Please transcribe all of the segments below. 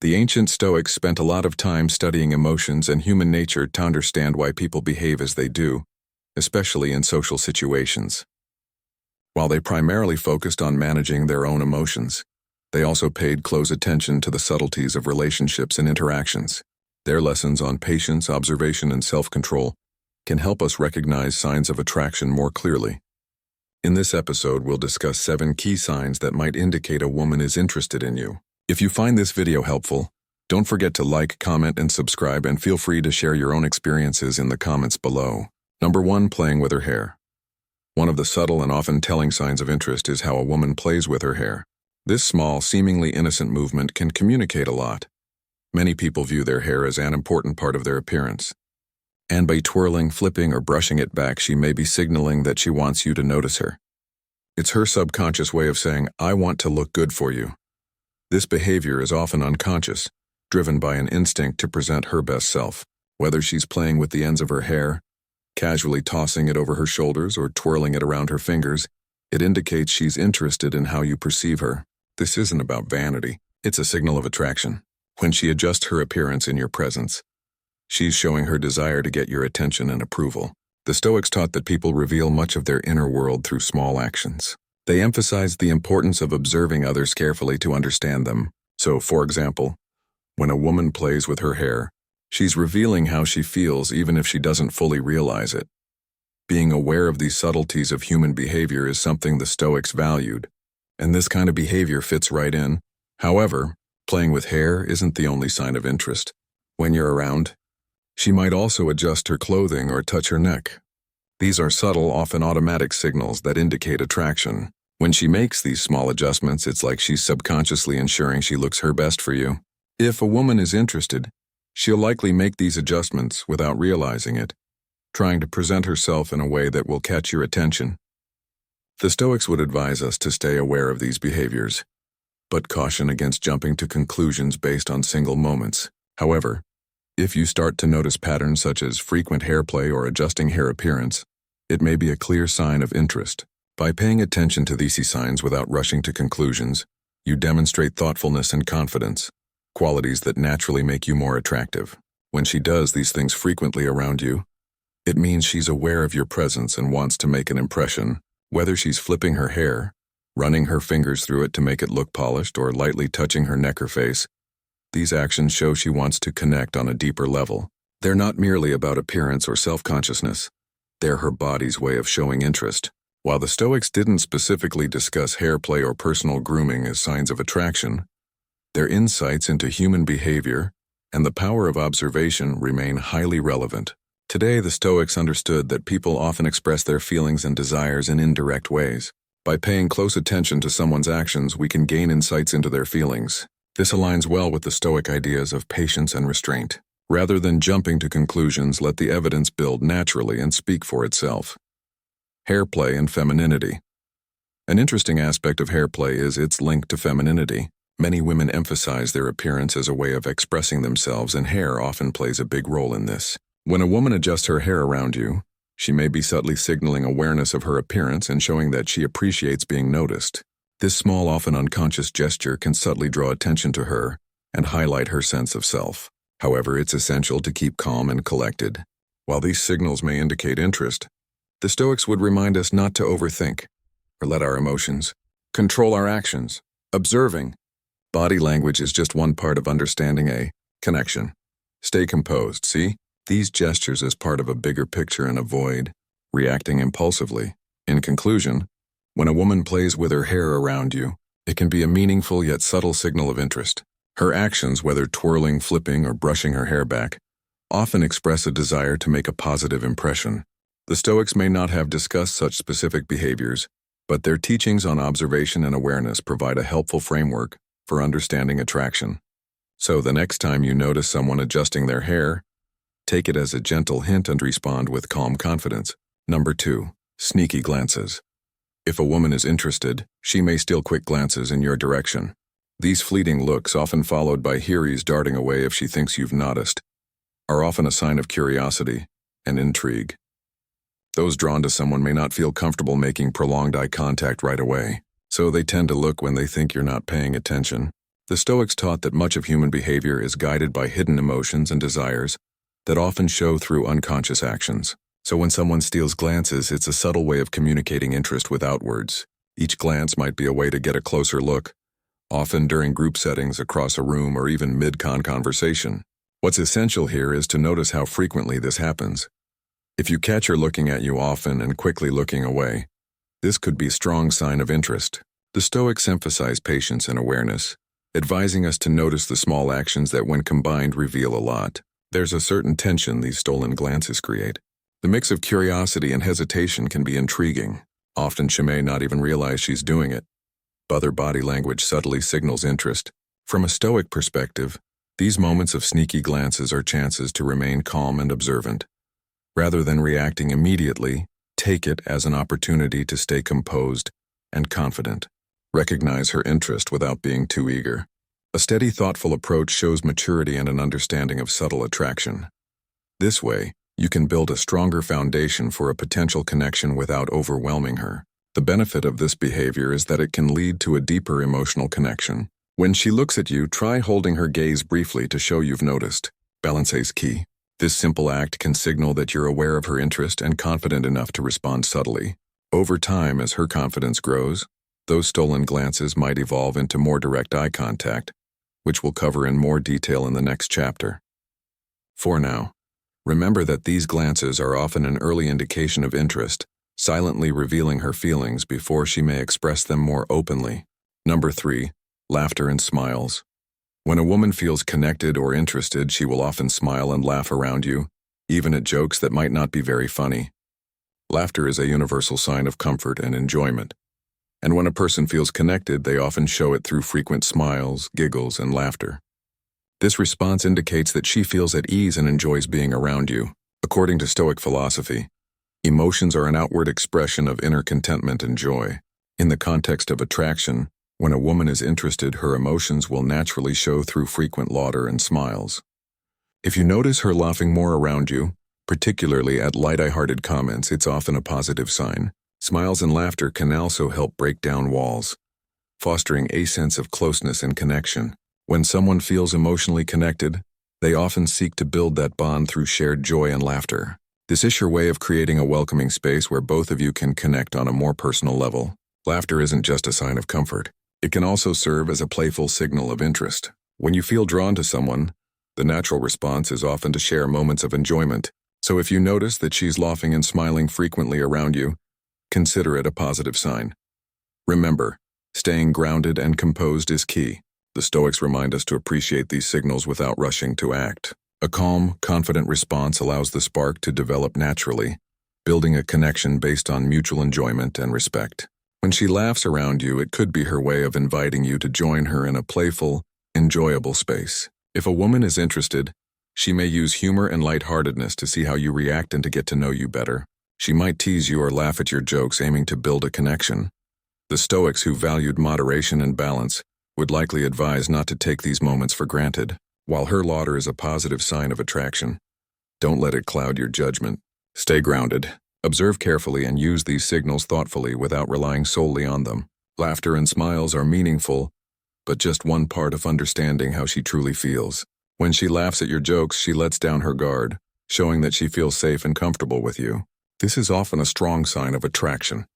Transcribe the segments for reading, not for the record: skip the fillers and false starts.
The ancient Stoics spent a lot of time studying emotions and human nature to understand why people behave as they do, especially in social situations. While they primarily focused on managing their own emotions, they also paid close attention to the subtleties of relationships and interactions. Their lessons on patience, observation, and self-control can help us recognize signs of attraction more clearly. In this episode, we'll discuss 7 key signs that might indicate a woman is interested in you. If you find this video helpful, don't forget to like, comment, and subscribe, and feel free to share your own experiences in the comments below. Number 1. Playing with her hair. One of the subtle and often telling signs of interest is how a woman plays with her hair. This small, seemingly innocent movement can communicate a lot. Many people view their hair as an important part of their appearance. And by twirling, flipping, or brushing it back, she may be signaling that she wants you to notice her. It's her subconscious way of saying, "I want to look good for you." This behavior is often unconscious, driven by an instinct to present her best self. Whether she's playing with the ends of her hair, casually tossing it over her shoulders, or twirling it around her fingers, it indicates she's interested in how you perceive her. This isn't about vanity. It's a signal of attraction. When she adjusts her appearance in your presence, she's showing her desire to get your attention and approval. The Stoics taught that people reveal much of their inner world through small actions. They emphasized the importance of observing others carefully to understand them. So, for example, when a woman plays with her hair, she's revealing how she feels even if she doesn't fully realize it. Being aware of these subtleties of human behavior is something the Stoics valued, and this kind of behavior fits right in. However, playing with hair isn't the only sign of interest. When you're around, she might also adjust her clothing or touch her neck. These are subtle, often automatic signals that indicate attraction. When she makes these small adjustments, it's like she's subconsciously ensuring she looks her best for you. If a woman is interested, she'll likely make these adjustments without realizing it, trying to present herself in a way that will catch your attention. The Stoics would advise us to stay aware of these behaviors, but caution against jumping to conclusions based on single moments. However, if you start to notice patterns such as frequent hair play or adjusting hair appearance, it may be a clear sign of interest. By paying attention to these signs without rushing to conclusions, you demonstrate thoughtfulness and confidence, qualities that naturally make you more attractive. When she does these things frequently around you, it means she's aware of your presence and wants to make an impression. Whether she's flipping her hair, running her fingers through it to make it look polished, or lightly touching her neck or face, these actions show she wants to connect on a deeper level. They're not merely about appearance or self-consciousness. They're her body's way of showing interest. While the Stoics didn't specifically discuss hair play or personal grooming as signs of attraction, their insights into human behavior and the power of observation remain highly relevant. Today, the Stoics understood that people often express their feelings and desires in indirect ways. By paying close attention to someone's actions, we can gain insights into their feelings. This aligns well with the Stoic ideas of patience and restraint. Rather than jumping to conclusions, let the evidence build naturally and speak for itself. Hair play and femininity. An interesting aspect of hair play is its link to femininity. Many women emphasize their appearance as a way of expressing themselves, and hair often plays a big role in this. When a woman adjusts her hair around you, she may be subtly signaling awareness of her appearance and showing that she appreciates being noticed. This small, often unconscious gesture can subtly draw attention to her and highlight her sense of self. However, it's essential to keep calm and collected. While these signals may indicate interest, the Stoics would remind us not to overthink or let our emotions control our actions. Observing body language is just one part of understanding a connection. Stay composed, see these gestures as part of a bigger picture and avoid reacting impulsively. In conclusion, when a woman plays with her hair around you, it can be a meaningful yet subtle signal of interest. Her actions, whether twirling, flipping, or brushing her hair back, often express a desire to make a positive impression. The Stoics may not have discussed such specific behaviors, but their teachings on observation and awareness provide a helpful framework for understanding attraction. So the next time you notice someone adjusting their hair, take it as a gentle hint and respond with calm confidence. Number 2. Sneaky glances. If a woman is interested, she may steal quick glances in your direction. These fleeting looks, often followed by heeries darting away if she thinks you've noticed, are often a sign of curiosity and intrigue. Those drawn to someone may not feel comfortable making prolonged eye contact right away, so they tend to look when they think you're not paying attention. The Stoics taught that much of human behavior is guided by hidden emotions and desires that often show through unconscious actions. So when someone steals glances, it's a subtle way of communicating interest without words. Each glance might be a way to get a closer look, often during group settings, across a room, or even mid-con conversation. What's essential here is to notice how frequently this happens. If you catch her looking at you often and quickly looking away, this could be a strong sign of interest. The Stoics emphasize patience and awareness, advising us to notice the small actions that, when combined, reveal a lot. There's a certain tension these stolen glances create. The mix of curiosity and hesitation can be intriguing. Often she may not even realize she's doing it. Other body language subtly signals interest. From a Stoic perspective, these moments of sneaky glances are chances to remain calm and observant. Rather than reacting immediately, take it as an opportunity to stay composed and confident. Recognize her interest without being too eager. A steady, thoughtful approach shows maturity and an understanding of subtle attraction. This way, you can build a stronger foundation for a potential connection without overwhelming her. The benefit of this behavior is that it can lead to a deeper emotional connection. When she looks at you, try holding her gaze briefly to show you've noticed. Balance is key. This simple act can signal that you're aware of her interest and confident enough to respond subtly. Over time, as her confidence grows, those stolen glances might evolve into more direct eye contact, which we'll cover in more detail in the next chapter. For now, remember that these glances are often an early indication of interest, silently revealing her feelings before she may express them more openly. Number 3, laughter and smiles. When a woman feels connected or interested, she will often smile and laugh around you, even at jokes that might not be very funny. Laughter is a universal sign of comfort and enjoyment. And when a person feels connected, they often show it through frequent smiles, giggles, and laughter. This response indicates that she feels at ease and enjoys being around you. According to Stoic philosophy, emotions are an outward expression of inner contentment and joy. In the context of attraction, when a woman is interested, her emotions will naturally show through frequent laughter and smiles. If you notice her laughing more around you, particularly at light-hearted comments, it's often a positive sign. Smiles and laughter can also help break down walls, fostering a sense of closeness and connection. When someone feels emotionally connected, they often seek to build that bond through shared joy and laughter. This is your way of creating a welcoming space where both of you can connect on a more personal level. Laughter isn't just a sign of comfort. It can also serve as a playful signal of interest. When you feel drawn to someone, the natural response is often to share moments of enjoyment. So if you notice that she's laughing and smiling frequently around you, consider it a positive sign. Remember, staying grounded and composed is key. The Stoics remind us to appreciate these signals without rushing to act. A calm, confident response allows the spark to develop naturally, building a connection based on mutual enjoyment and respect. When she laughs around you, it could be her way of inviting you to join her in a playful, enjoyable space. If a woman is interested, she may use humor and lightheartedness to see how you react and to get to know you better. She might tease you or laugh at your jokes, aiming to build a connection. The Stoics, who valued moderation and balance, would likely advise not to take these moments for granted. While her laughter is a positive sign of attraction, don't let it cloud your judgment. Stay grounded. Observe carefully and use these signals thoughtfully without relying solely on them. Laughter and smiles are meaningful, but just one part of understanding how she truly feels. When she laughs at your jokes, she lets down her guard, showing that she feels safe and comfortable with you. This is often a strong sign of attraction,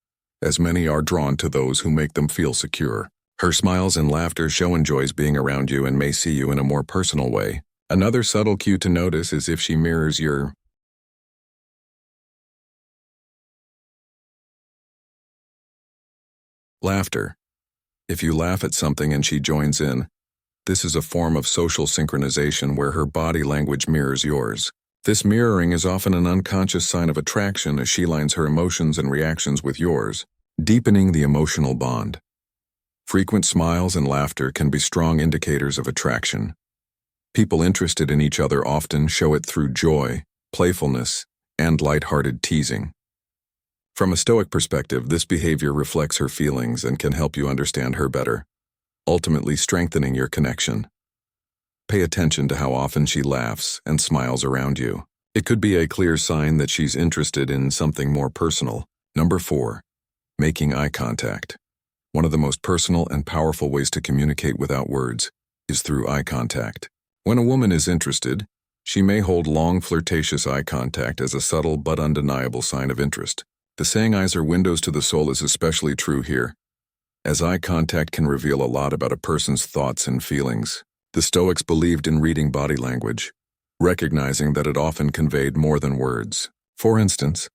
as many are drawn to those who make them feel secure. Her smiles and laughter show enjoys being around you and may see you in a more personal way. Another subtle cue to notice is if she mirrors your laughter. If you laugh at something and she joins in, this is a form of social synchronization where her body language mirrors yours. This mirroring is often an unconscious sign of attraction as she aligns her emotions and reactions with yours, deepening the emotional bond. Frequent smiles and laughter can be strong indicators of attraction. People interested in each other often show it through joy, playfulness, and lighthearted teasing. From a Stoic perspective, this behavior reflects her feelings and can help you understand her better, ultimately strengthening your connection. Pay attention to how often she laughs and smiles around you. It could be a clear sign that she's interested in something more personal. Number 4, making eye contact. One of the most personal and powerful ways to communicate without words. is through eye contact. When a woman is interested, she may hold long, flirtatious eye contact as a subtle but undeniable sign of interest. The saying eyes are windows to the soul is especially true here, as eye contact can reveal a lot about a person's thoughts and feelings. The Stoics believed in reading body language, recognizing that it often conveyed more than words. For instance,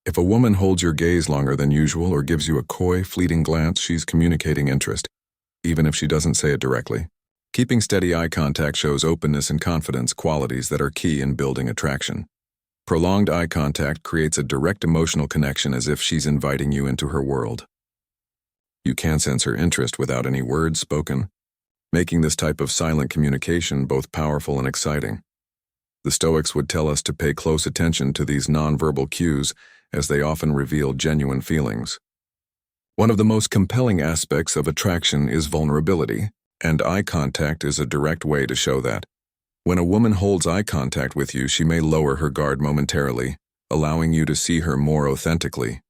if a woman holds your gaze longer than usual or gives you a coy, fleeting glance, she's communicating interest, even if she doesn't say it directly. Keeping steady eye contact shows openness and confidence, qualities that are key in building attraction. Prolonged eye contact creates a direct emotional connection, as if she's inviting you into her world. You can sense her interest without any words spoken, making this type of silent communication both powerful and exciting. The Stoics would tell us to pay close attention to these nonverbal cues, as they often reveal genuine feelings. One of the most compelling aspects of attraction is vulnerability, and eye contact is a direct way to show that. When a woman holds eye contact with you, she may lower her guard momentarily, allowing you to see her more authentically.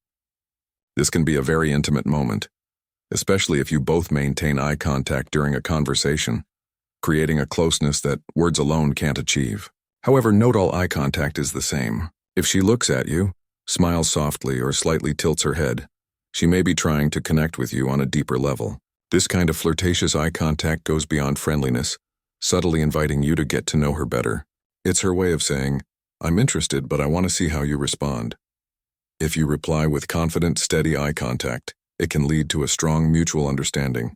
This can be a very intimate moment, especially if you both maintain eye contact during a conversation, creating a closeness that words alone can't achieve. However, not all eye contact is the same. If she looks at you, smiles softly, or slightly tilts her head, she may be trying to connect with you on a deeper level. This kind of flirtatious eye contact goes beyond friendliness, subtly inviting you to get to know her better. It's her way of saying, "I'm interested, but I want to see how you respond." If you reply with confident, steady eye contact, it can lead to a strong mutual understanding.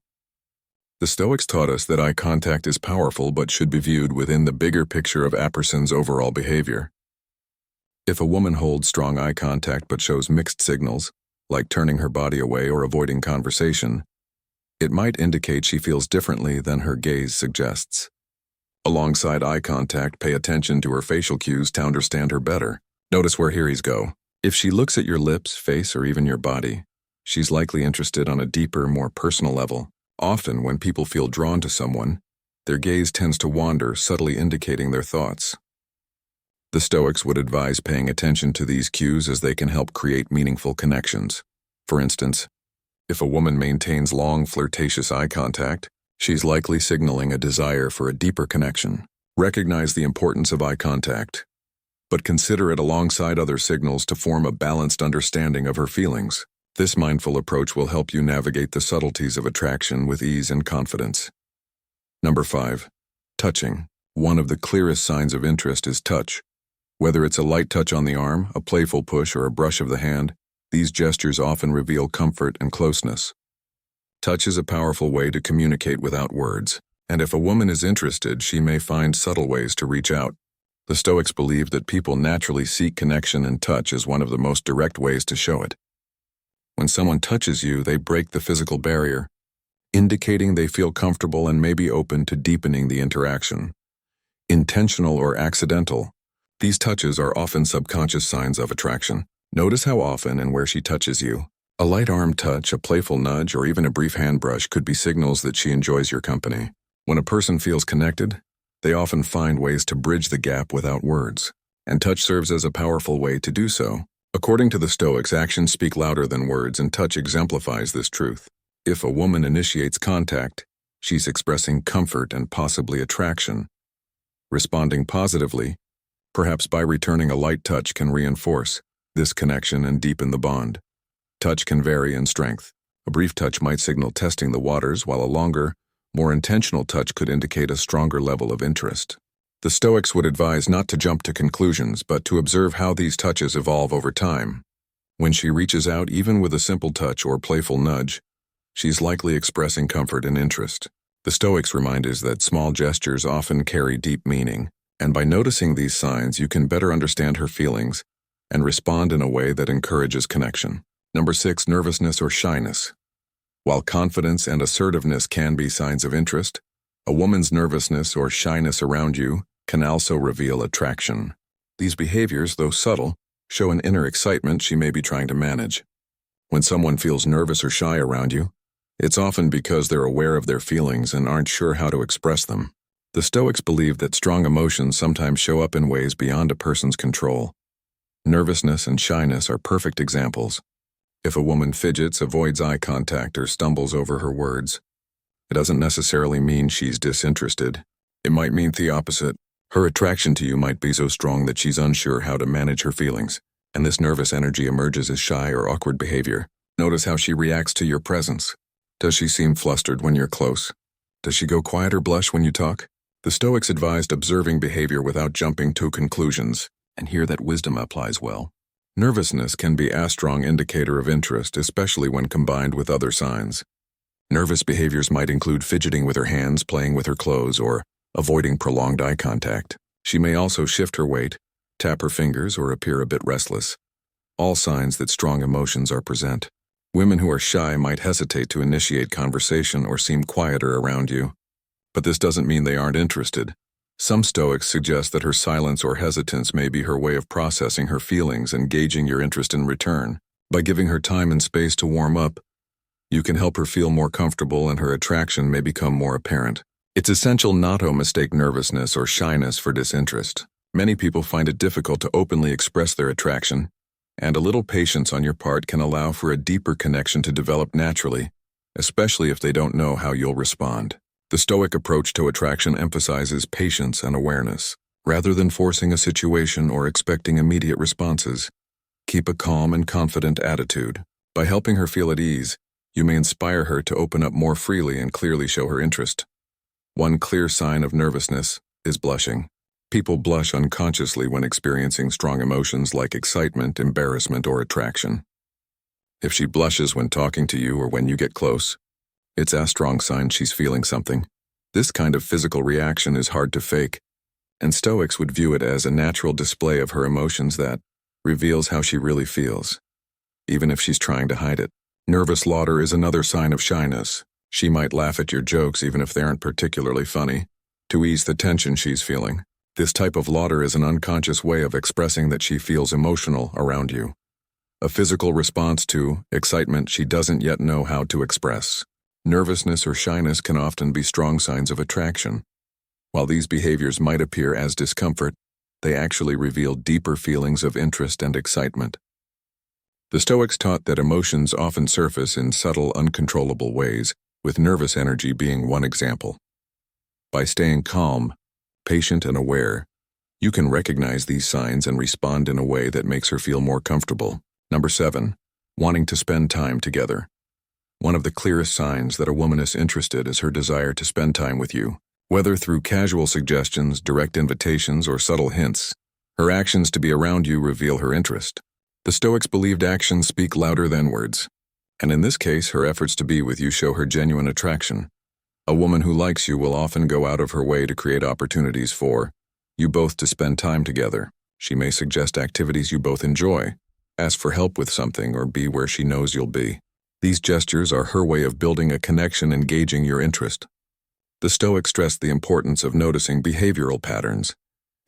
The Stoics taught us that eye contact is powerful but should be viewed within the bigger picture of a person's overall behavior. If a woman holds strong eye contact but shows mixed signals, like turning her body away or avoiding conversation, it might indicate she feels differently than her gaze suggests. Alongside eye contact, pay attention to her facial cues to understand her better. Notice where hearies go. If she looks at your lips, face, or even your body, she's likely interested on a deeper, more personal level. Often, when people feel drawn to someone, their gaze tends to wander, subtly indicating their thoughts. The Stoics would advise paying attention to these cues, as they can help create meaningful connections. For instance, if a woman maintains long, flirtatious eye contact, she's likely signaling a desire for a deeper connection. Recognize the importance of eye contact, but consider it alongside other signals to form a balanced understanding of her feelings. This mindful approach will help you navigate the subtleties of attraction with ease and confidence. Number 5. Touching. One of the clearest signs of interest is touch. Whether it's a light touch on the arm, a playful push, or a brush of the hand, these gestures often reveal comfort and closeness. Touch is a powerful way to communicate without words, and if a woman is interested, she may find subtle ways to reach out. The Stoics believed that people naturally seek connection, and touch is one of the most direct ways to show it. When someone touches you, they break the physical barrier, indicating they feel comfortable and may be open to deepening the interaction. Intentional or accidental, these touches are often subconscious signs of attraction. Notice how often and where she touches you. A light arm touch, a playful nudge, or even a brief hand brush could be signals that she enjoys your company. When a person feels connected, they often find ways to bridge the gap without words, and touch serves as a powerful way to do so. According to the Stoics, actions speak louder than words, and touch exemplifies this truth. If a woman initiates contact, she's expressing comfort and possibly attraction. Responding positively, perhaps by returning a light touch, can reinforce this connection and deepen the bond. Touch can vary in strength. A brief touch might signal testing the waters, while a longer, more intentional touch could indicate a stronger level of interest. The Stoics would advise not to jump to conclusions, but to observe how these touches evolve over time. When she reaches out, even with a simple touch or playful nudge, she's likely expressing comfort and interest. The Stoics remind us that small gestures often carry deep meaning, and by noticing these signs, you can better understand her feelings and respond in a way that encourages connection. Number 6. Nervousness or shyness. While confidence and assertiveness can be signs of interest, a woman's nervousness or shyness around you can also reveal attraction. These behaviors, though subtle, show an inner excitement she may be trying to manage. When someone feels nervous or shy around you, it's often because they're aware of their feelings and aren't sure how to express them. The Stoics believe that strong emotions sometimes show up in ways beyond a person's control. Nervousness and shyness are perfect examples. If a woman fidgets, avoids eye contact, or stumbles over her words, It doesn't necessarily mean she's disinterested. It might mean the opposite. Her attraction to you might be so strong that she's unsure how to manage her feelings, and this nervous energy emerges as shy or awkward behavior. Notice how she reacts to your presence. Does she seem flustered when you're close? Does she go quiet or blush when you talk? The Stoics advised observing behavior without jumping to conclusions, and here that wisdom applies well. Nervousness can be a strong indicator of interest, especially when combined with other signs. Nervous behaviors might include fidgeting with her hands, playing with her clothes, or avoiding prolonged eye contact. She may also shift her weight, tap her fingers, or appear a bit restless. All signs that strong emotions are present. Women who are shy might hesitate to initiate conversation or seem quieter around you. But this doesn't mean they aren't interested. Some Stoics suggest that her silence or hesitance may be her way of processing her feelings and gauging your interest in return. By giving her time and space to warm up, you can help her feel more comfortable and her attraction may become more apparent. It's essential not to mistake nervousness or shyness for disinterest. Many people find it difficult to openly express their attraction, and a little patience on your part can allow for a deeper connection to develop naturally, especially if they don't know how you'll respond. The Stoic approach to attraction emphasizes patience and awareness. Rather than forcing a situation or expecting immediate responses, keep a calm and confident attitude. By helping her feel at ease, you may inspire her to open up more freely and clearly show her interest. One clear sign of nervousness is blushing. People blush unconsciously when experiencing strong emotions like excitement, embarrassment, or attraction. If she blushes when talking to you or when you get close, it's a strong sign she's feeling something. This kind of physical reaction is hard to fake, and Stoics would view it as a natural display of her emotions that reveals how she really feels, even if she's trying to hide it. Nervous laughter is another sign of shyness. She might laugh at your jokes even if they aren't particularly funny, to ease the tension she's feeling. This type of laughter is an unconscious way of expressing that she feels emotional around you, a physical response to excitement she doesn't yet know how to express. Nervousness or shyness can often be strong signs of attraction. While these behaviors might appear as discomfort, they actually reveal deeper feelings of interest and excitement. The Stoics taught that emotions often surface in subtle, uncontrollable ways, with nervous energy being one example. By staying calm, patient, and aware, you can recognize these signs and respond in a way that makes her feel more comfortable. Number 7. Wanting to spend time together. One of the clearest signs that a woman is interested is her desire to spend time with you. Whether through casual suggestions, direct invitations, or subtle hints, her actions to be around you reveal her interest. The Stoics believed actions speak louder than words, and in this case, her efforts to be with you show her genuine attraction. A woman who likes you will often go out of her way to create opportunities for you both to spend time together. She may suggest activities you both enjoy, ask for help with something, or be where she knows you'll be. These gestures are her way of building a connection and gauging your interest. The Stoics stressed the importance of noticing behavioral patterns,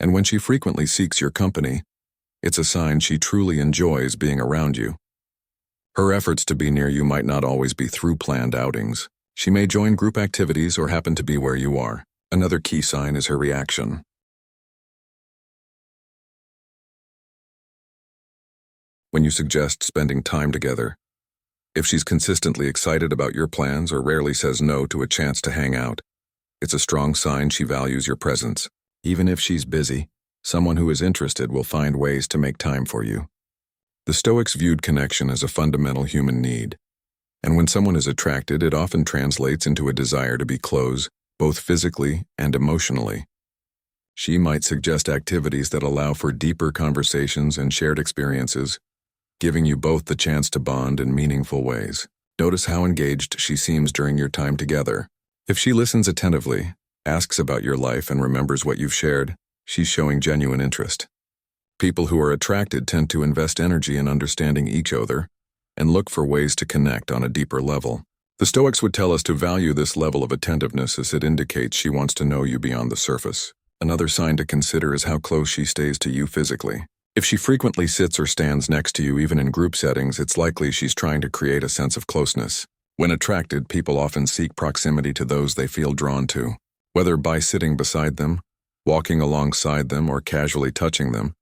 and when she frequently seeks your company, it's a sign she truly enjoys being around you. Her efforts to be near you might not always be through planned outings. She may join group activities or happen to be where you are. Another key sign is her reaction. When you suggest spending time together, if she's consistently excited about your plans or rarely says no to a chance to hang out, it's a strong sign she values your presence. Even if she's busy, someone who is interested will find ways to make time for you. The Stoics viewed connection as a fundamental human need, and when someone is attracted, it often translates into a desire to be close, both physically and emotionally. She might suggest activities that allow for deeper conversations and shared experiences, giving you both the chance to bond in meaningful ways. Notice how engaged she seems during your time together. If she listens attentively, asks about your life, and remembers what you've shared, she's showing genuine interest. People who are attracted tend to invest energy in understanding each other and look for ways to connect on a deeper level. The Stoics would tell us to value this level of attentiveness as it indicates she wants to know you beyond the surface. Another sign to consider is how close she stays to you physically. If she frequently sits or stands next to you even in group settings, it's likely she's trying to create a sense of closeness. When attracted, people often seek proximity to those they feel drawn to. Whether by sitting beside them, walking alongside them, or casually touching them,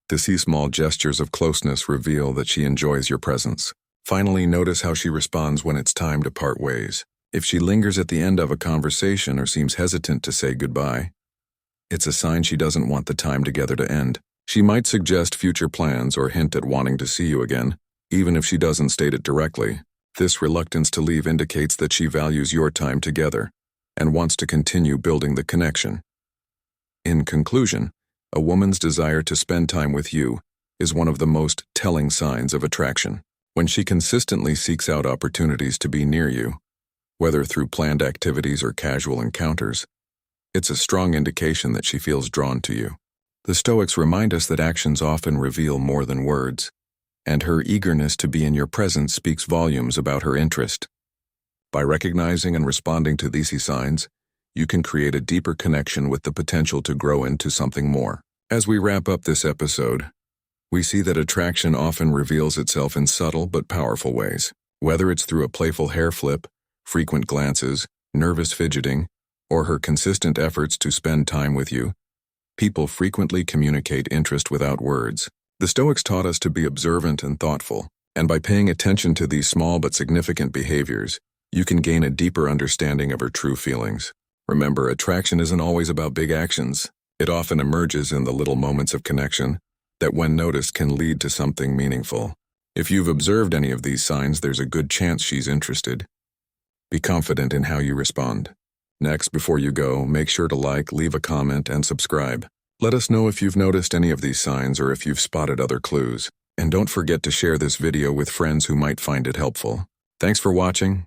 to see small gestures of closeness reveal that she enjoys your presence. Finally, notice how she responds when it's time to part ways. If she lingers at the end of a conversation or seems hesitant to say goodbye, it's a sign she doesn't want the time together to end. She might suggest future plans or hint at wanting to see you again, even if she doesn't state it directly. This reluctance to leave indicates that she values your time together and wants to continue building the connection. In conclusion, a woman's desire to spend time with you is one of the most telling signs of attraction. When she consistently seeks out opportunities to be near you, whether through planned activities or casual encounters, it's a strong indication that she feels drawn to you. The Stoics remind us that actions often reveal more than words, and her eagerness to be in your presence speaks volumes about her interest. By recognizing and responding to these signs, you can create a deeper connection with the potential to grow into something more. As we wrap up this episode, we see that attraction often reveals itself in subtle but powerful ways. Whether it's through a playful hair flip, frequent glances, nervous fidgeting, or her consistent efforts to spend time with you, people frequently communicate interest without words. The Stoics taught us to be observant and thoughtful, and by paying attention to these small but significant behaviors, you can gain a deeper understanding of her true feelings. Remember, attraction isn't always about big actions. It often emerges in the little moments of connection that, when noticed, can lead to something meaningful. If you've observed any of these signs, there's a good chance she's interested. Be confident in how you respond. Next, before you go, make sure to like, leave a comment, and subscribe. Let us know if you've noticed any of these signs or if you've spotted other clues. And don't forget to share this video with friends who might find it helpful. Thanks for watching,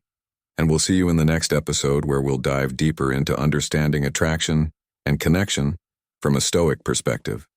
and we'll see you in the next episode where we'll dive deeper into understanding attraction and connection from a Stoic perspective.